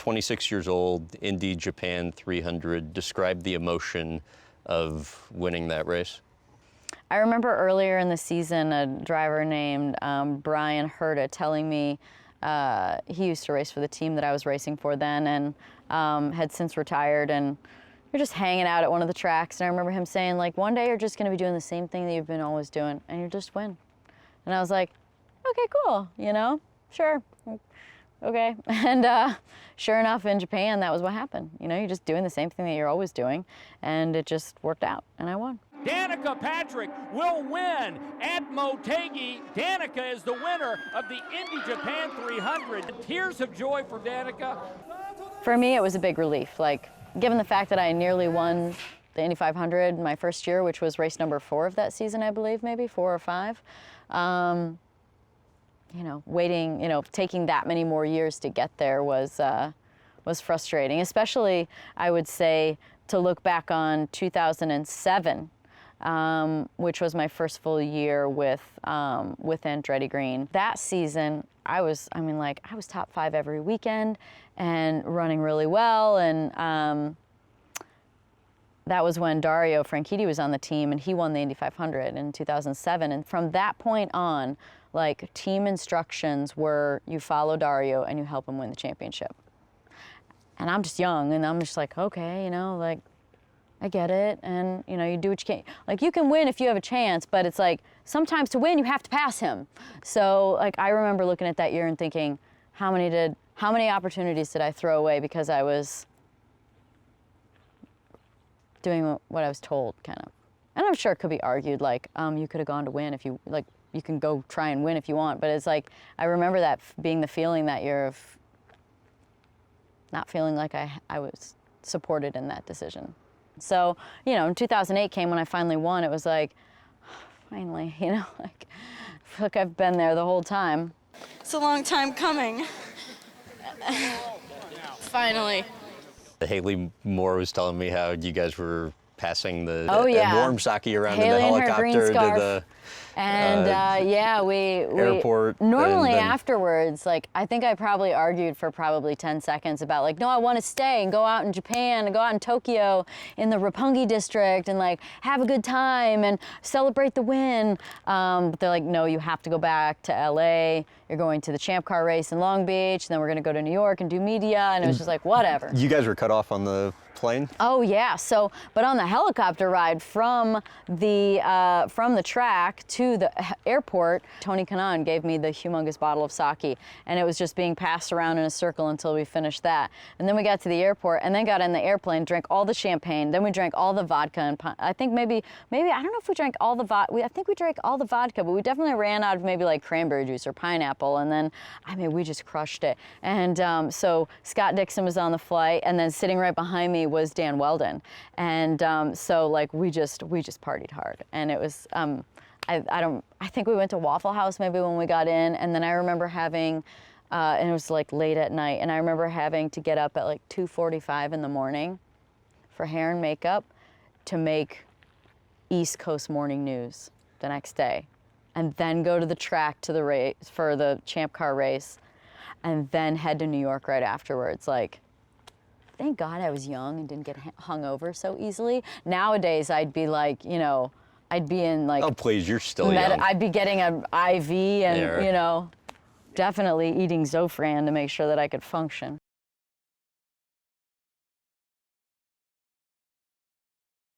26 years old, Indy Japan 300. Describe the emotion of winning that race. I remember earlier in the season a driver named Brian Herta telling me he used to race for the team that I was racing for then, and had since retired, and you're just hanging out at one of the tracks, and I remember him saying, like, one day you're just going to be doing the same thing that you've been always doing, and you just win. And I was like, okay, cool, you know, sure, okay. And sure enough, in Japan, that was what happened. You know, you're just doing the same thing that you're always doing, and it just worked out, and I won. Danica Patrick will win at Motegi. Danica is the winner of the Indy Japan 300. Tears of joy for Danica. For me, it was a big relief. Like, given the fact that I nearly won the Indy 500 my first year, which was race number 4 of that season, I believe, maybe 4 or 5. You know, waiting, you know, taking that many more years to get there was frustrating. Especially, I would say, to look back on 2007. Which was my first full year with Andretti Green. That season, I was top 5 every weekend and running really well. And that was when Dario Franchitti was on the team, and he won the Indy 500 in 2007. And from that point on, like, team instructions were you follow Dario and you help him win the championship. And I'm just young, and I'm just like, okay, you know, like, I get it, and you know, you do what you can. Like, you can win if you have a chance, but it's like, sometimes to win, you have to pass him. So, like, I remember looking at that year and thinking, how many opportunities did I throw away because I was doing what I was told, kind of. And I'm sure it could be argued, like, you could have gone to win if you, like, you can go try and win if you want, but it's like, I remember that being the feeling that year of not feeling like I was supported in that decision. So, you know, in 2008 came when I finally won. It was like, finally, you know, like, I feel like I've been there the whole time. It's a long time coming. Finally. Haley Moore was telling me how you guys were passing the warm sake around Haley in the and her green helicopter scarf. to the And we airport. Normally and then, afterwards, like, I think I probably argued for probably 10 seconds about, like, no, I want to stay and go out in Japan and go out in Tokyo in the Roppongi district and, like, have a good time and celebrate the win. But they're like, no, you have to go back to LA. You're going to the Champ Car race in Long Beach, and then we're going to go to New York and do media. And it was just like, whatever. You guys were cut off on the plane? Oh yeah. So, but on the helicopter ride from the track to the airport, Tony Kanaan gave me the humongous bottle of sake, and it was just being passed around in a circle until we finished that. And then we got to the airport, and then got in the airplane, drank all the champagne. Then we drank all the vodka, and I think maybe I don't know if we drank all the vodka. I think we drank all the vodka, but we definitely ran out of maybe like cranberry juice or pineapple. And then, I mean, we just crushed it. And so Scott Dixon was on the flight, and then sitting right behind me was Dan Weldon. And so, like, we just partied hard. And it was, I think we went to Waffle House maybe when we got in, and then I remember having, and it was like late at night, and I remember having to get up at like 2:45 in the morning for hair and makeup to make East Coast morning news the next day, and then go to the track to the race for the Champ Car race, and then head to New York right afterwards. Like, thank God I was young and didn't get hung over so easily. Nowadays, I'd be like, you know, I'd be in like... Oh, please, you're still young. I'd be getting an IV and, Yeah. you know, definitely eating Zofran to make sure that I could function.